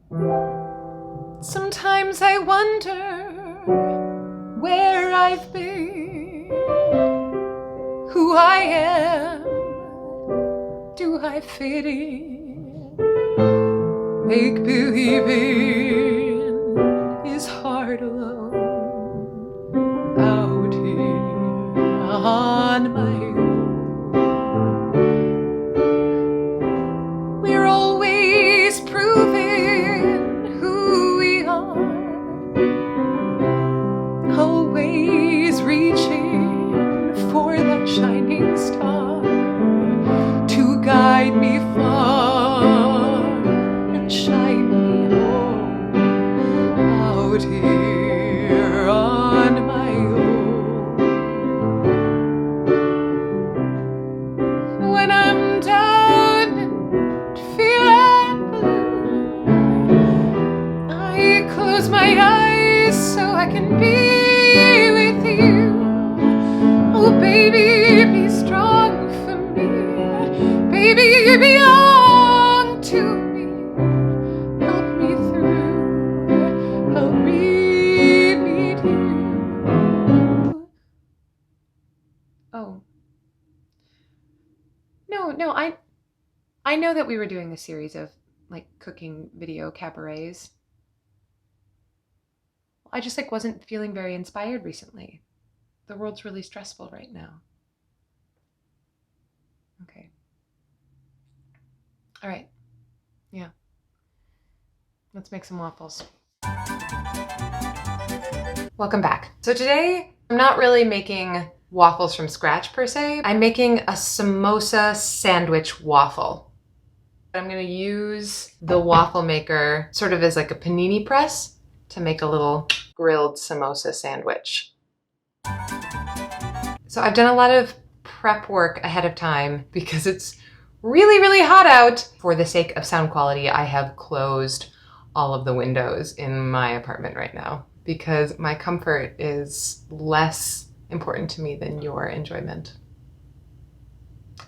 Sometimes I wonder where I've been, who I am, do I fit in? Make believing is hard alone, out here on my own. We're always proving who we are, always reaching for that shining star to guide me far and shine me home, out here on my own. When I'm done and feeling blue, I close my eyes so I can be with you. Oh baby, be strong for me. Baby, you belong to me. Help me through. Help me need you. Oh. No, I know that we were doing a series of like cooking video cabarets. I just like wasn't feeling very inspired recently. The world's really stressful right now. Okay. All right. Yeah. Let's make some waffles. Welcome back. So today, I'm not really making waffles from scratch per se. I'm making a samosa sandwich waffle. I'm gonna use the waffle maker sort of as like a panini press to make a little grilled samosa sandwich. So I've done a lot of prep work ahead of time because it's really, really hot out. For the sake of sound quality, I have closed all of the windows in my apartment right now because my comfort is less important to me than your enjoyment.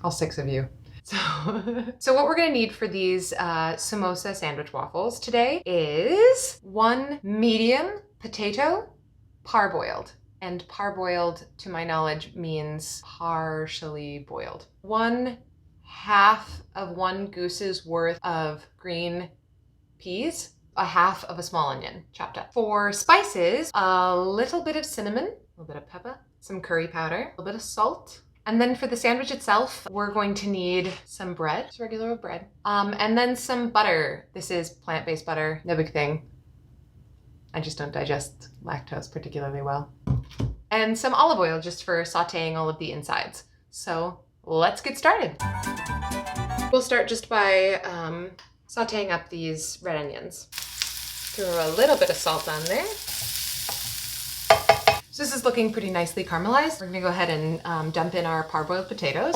All 6 of you. So what we're gonna need for these samosa sandwich waffles today is 1 medium potato, parboiled. And parboiled, to my knowledge, means partially boiled. 1/2 of 1 goose's worth of green peas, 1/2 of a small onion chopped up. For spices, a little bit of cinnamon, a little bit of pepper, some curry powder, a little bit of salt. And then for the sandwich itself, we're going to need some bread, just regular old bread, and then some butter. This is plant-based butter, no big thing. I just don't digest lactose particularly well. And some olive oil just for sauteing all of the insides. So let's get started. We'll start just by sauteing up these red onions. Throw a little bit of salt on there. So this is looking pretty nicely caramelized. We're gonna go ahead and dump in our parboiled potatoes.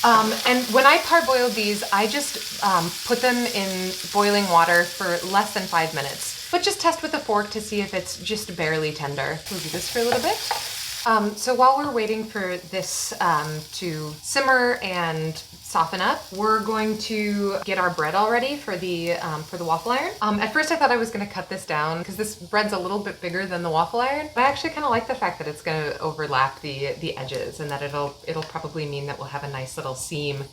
And when I parboil these, I just put them in boiling water for less than 5 minutes. But just test with a fork to see if it's just barely tender. We'll do this for a little bit. So while we're waiting for this to simmer and soften up, we're going to get our bread all ready for the waffle iron. At first I thought I was gonna cut this down because this bread's a little bit bigger than the waffle iron. But I actually kind of like the fact that it's gonna overlap the edges and that it'll probably mean that we'll have a nice little seam.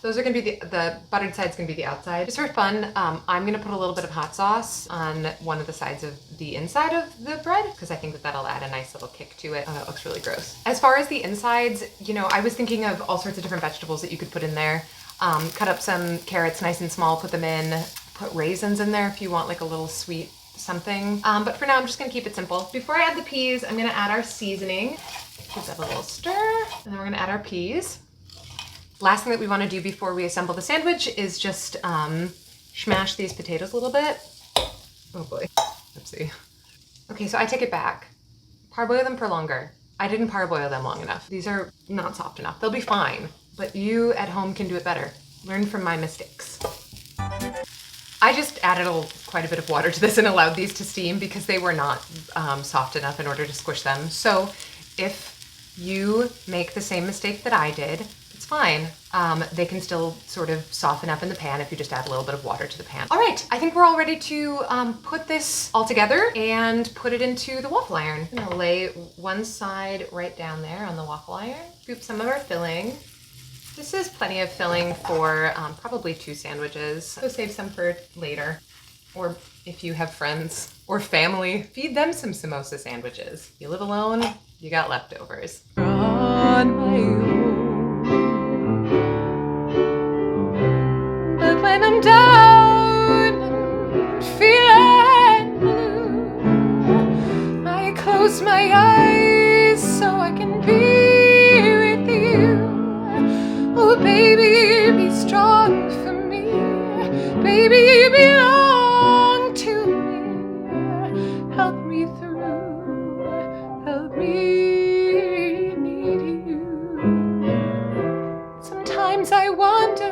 Those are gonna be the buttered side's gonna be the outside. Just for fun, I'm gonna put a little bit of hot sauce on one of the sides of the inside of the bread because I think that that'll add a nice little kick to it. Oh, that looks really gross. As far as the insides, you know, I was thinking of all sorts of different vegetables that you could put in there. Cut up some carrots nice and small, put them in, put raisins in there if you want like a little sweet something. But for now, I'm just gonna keep it simple. Before I add the peas, I'm gonna add our seasoning. Give that a little stir, and then we're gonna add our peas. Last thing that we want to do before we assemble the sandwich is just smash these potatoes a little bit. Oh boy, oopsie. Okay, so I take it back. Parboil them for longer. I didn't parboil them long enough. These are not soft enough. They'll be fine, but you at home can do it better. Learn from my mistakes. I just added quite a bit of water to this and allowed these to steam because they were not soft enough in order to squish them. So if you make the same mistake that I did, it's fine. They can still sort of soften up in the pan if you just add a little bit of water to the pan. All right, I think we're all ready to put this all together and put it into the waffle iron. I'm gonna lay one side right down there on the waffle iron. Scoop some of our filling. This is plenty of filling for probably 2 sandwiches. So save some for later. Or if you have friends or family, feed them some samosa sandwiches. You live alone, you got leftovers. On my own. But when I'm down and feeling blue, I close my eyes so I can be with you. Oh baby, be strong for me. Baby, belong to me. Help me through. Help me need you. Sometimes I wonder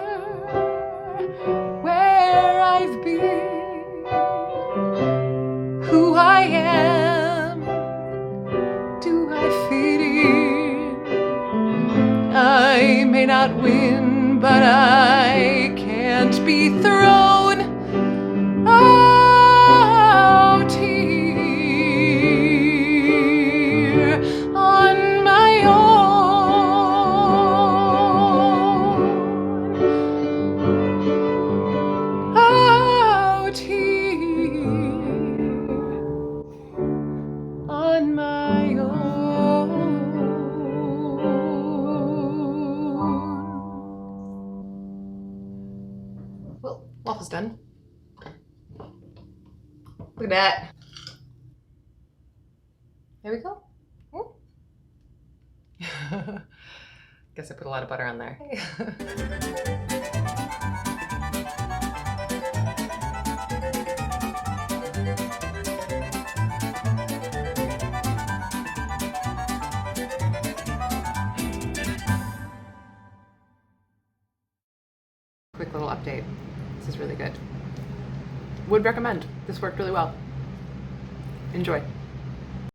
where I've been, who I am. Do I fit in? I may not win, but I can't be thrown out here on my own. Out here on my own. Well, waffle's done. Look at that. There we go. Guess I put a lot of butter on there. Quick little update. This is really good. Would recommend. This worked really well. Enjoy.